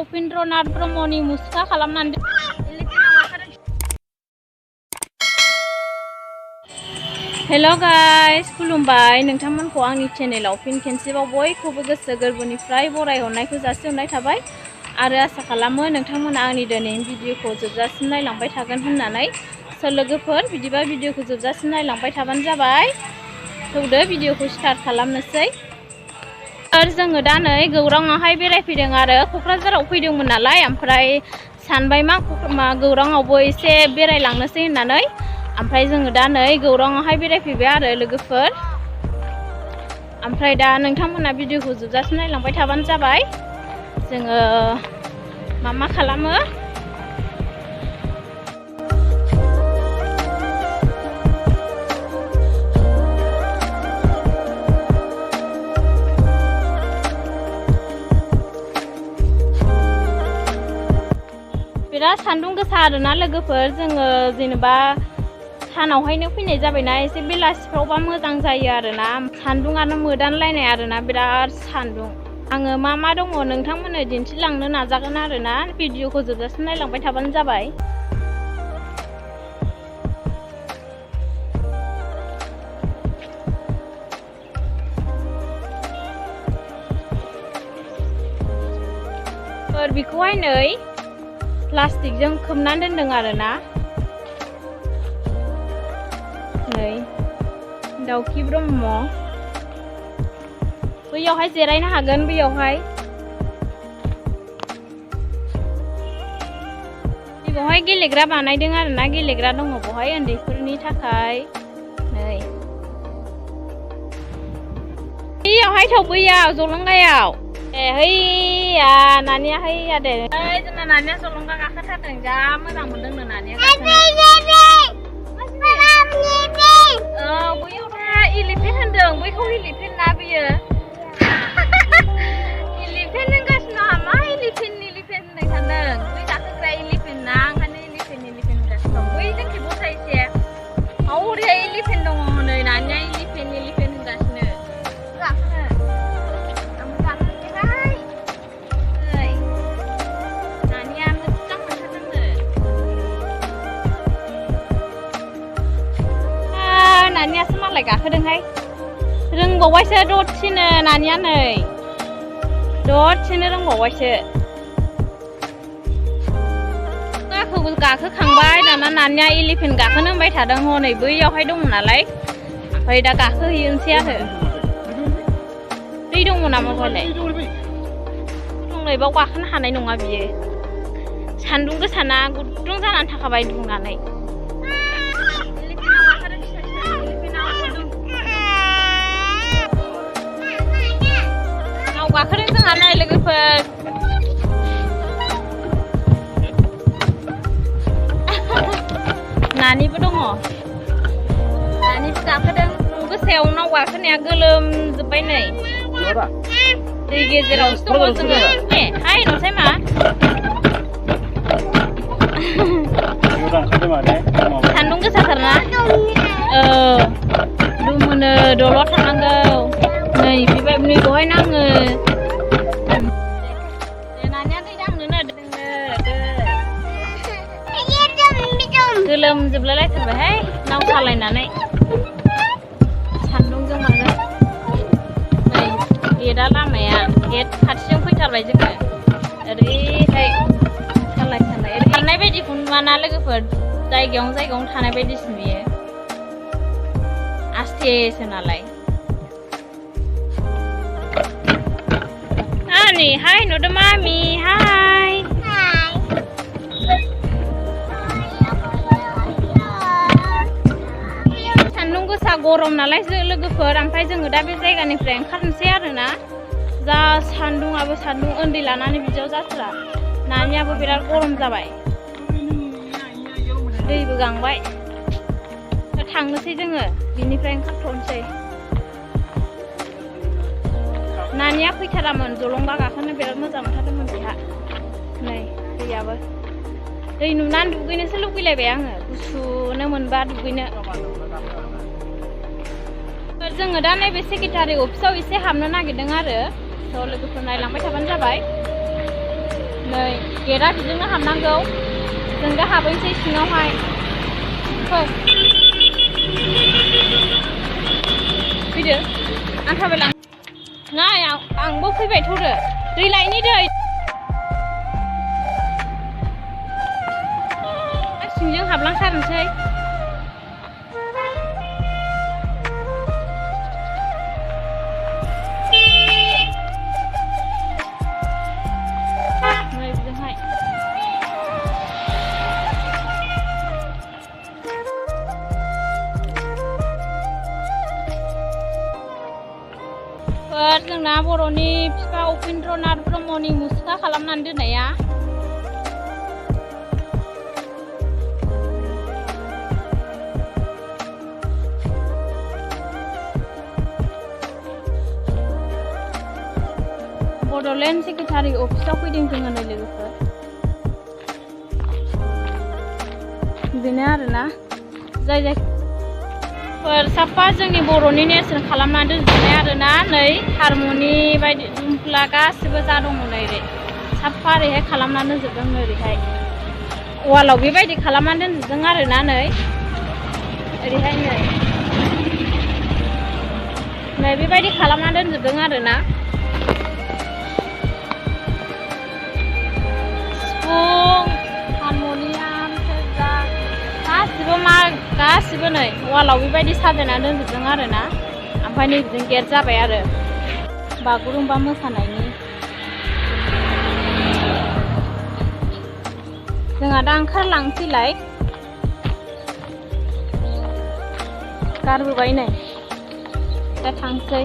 उपेन्द्रनाथ ब्रह्मनि मुसुखा खालामनानै हेल' गाइस खुलुमबाय नोंथांमोनखौ आंनि चेनेलाव फिन खेनसेबाव बयखौबो गोसो गोरबोनिफ्राय बरायहरनायखौ जासिहरनाय थाबाय आरो आसा खालामो नोंथांमोना आंनि दिनैनि भिडिअखौ जोबजासिम नायलांबाय थागोन होननानै लोगोफोर बिदिबा भिडिअखौ जोबजासिम नायलांबाय थाबानो जाबाय। थौदो भिडिअखौ स्टार्ट खालामनोसै। जोङो दा नै गौराङावहाय बेरायफैदों आरो क'क्राझाराव फैदोंमोन नालाय ओमफ्राय सानबाय मा गौराङावबो एसे बेरायलांनोसै होननानै ओमफ्राय जोङो दा नै गौराङावहाय बेरायफैबाय आरो लोगोफोर। ओमफ्राय दा नोंथांमोना भिडिअखौ जोबजासिम नायलांबाय थाबानो जाबाय। जोङो मा खालामो बिराद सान्दुं गोसा आरोना लोगोफोर। जोङो जेनेबा सानावहायनो फैनाय जाबायना एसे बेलासिफ्रावबा मोजां जायो आरोना। सान्दुंआनो मोदानलायनाय आरोना बिराद सान्दुं। आङो मा दङ नोंथांमोननो दिन्थिलांनो नाजागोन आरोना। भिडिअखौ जोबजासिम नायलांबाय थाबानो जाबाय। बेखौहाय नै प्लास्टिकजों खोबनानै दोनदों आरोना। नै दाउखि ब्रह्म बैयावहाय जिरायनो हागोन। बेवहाय गेलेग्रा बानायदों आरोना। गेलेग्रा दङ बेवहाय उन्दैफोरनि थाखाय। नै बैयावहाय बैयाव जलंगायाव हैया नानिया हैया दे जोंना नानिया जलंगा गाखोथारदों। जा मोजां मोनदों नो नानिया बैयाव दा इलिफेन्ट होनदों। बैखौ इलिफेन्ट ना बियो इलिफेन्ट होनगासिनो दं। मा इलिफेन्ट होननाय सानदों। बै गाखोग्रा इलिफेन्ट ना ओंखायनो इलिफेन्ट होनगासिनो दं। बै जोंखि बसायसे ओरैहाय इलिफेन्ट दङ हनै नानिया इलिफेन्ट होनगासिनो गाखोनो। नानियासो मालाय गाखोदोंहाय। रोंबावबायसो दसेनो नानिया नै दसेनो रोंबावबायसो। गाखोखांबाय दाना नानिया एलिफेन्ट गाखोनो होनबाय थादों। हनै बैयावहाय दङ नालाय ओमफ्राय दा गाखोहैनोसै आरो। दै दङ नामा बेवहायलाय? दंलै बाव गाखोनो हानाय नङा बियो। सान्दुं गोसाना गुदुं जानानै थाखाबाय दुंनानै। गाखोदों जोंहा नै लोगोफोर। नानिबो दङ। नानिबो गाखोदों। गोसायाव नाव गाखोनाया गोलोमजोब्बाय नै। दै गेजेरावसो दङ जोङो। हाय नसाय मा सान्दुं गोसाथारना। दुमोनो दलर थानांगौ। नै बेवहाय नाङो। नानिया दै दांनो गोलोमजोबलाय लायथारबायहाय नाव सालायनानै सान्दुंजों माजों। नै गेटआ लामाया गेट खाथिजों फैथारबाय जोङो। ओरैहाय सालाय ओरै थानाय बायदिखौ नुवाना लोगोफोर। जायगायावनो थानाय बायदिसो नुयो। आस्तेसो नालाय। हाय नुदो मामि हाय। सान्दुं गोसा गरम नालाय लोगोफोर। ओमफ्राय जोङो दा बे जायगानिफ्राय ओंखारनोसै आरोना। जा सान्दुंआबो सान्दुं। उन्दै लानानै बिदियाव जाथारा। नानियाबो बिराद गरम जाबाय। दैबो गांबाय। दा थांनोसै जोङो बिनिफ्राय ओंखारथ'नोसै। नानिया फैथारामोन जलंगा गाखोनो बिराद मोजां मोनथारदोंमोन बेहा। नै दैयाबो दै नुनानै दुगैनोसो लुगैलायबाय आङो। गुसुनो मोनबा दुगैनो। जोङो दा नैबे सेक्रेटारि अफिसाव एसे हाबनो नागिरदों आरो। लोगोफोर नायलांबाय थाबानो जाबाय। नै गेटआ बिजोंनो हाबनांगौ जों दा हाबैनोसै सिङावहाय फै फैदो आं थाबायलां नाय आंबो फैबाय थ'रो दै लायनि दै सिंजों हाबलांथारनोसै जोंना बर'नि बिफा उपेन्द्रनाथ ब्रह्मनि मुसुखा खालामनानै दोननाया बड'लेण्ड सेक्रेटारि अफिसाव फैदों जोङो नै लोगोफोर बेनो आरोना जायफोर साफा जोंनि बर'नि नेरसोन खालामनानै दोनजोबनाय आरोना नै हारमनि बायदि दुमफ्ला गासिबो जा दङ नै ओरै साफा ओरैहाय खालामनानै दोनजोबदों ओरैहाय वालाव बेबायदि खालामनानै दोनजोबदों आरोना नै ओरैहाय नै बेबायदि खालामनानै दोनजोबदों आरोना सिफुं हारमनियाम सेरजा गासिबो नै वालाव बेबायदि साजायनानै दोनजोबदों आरोना ओमफ्राय नै बिदिनो गेट जाबाय आरो बागुरुम्बा मोसानायनि जोंहा दा ओंखारलांसैलाय गारबोबाय नै दा थांसै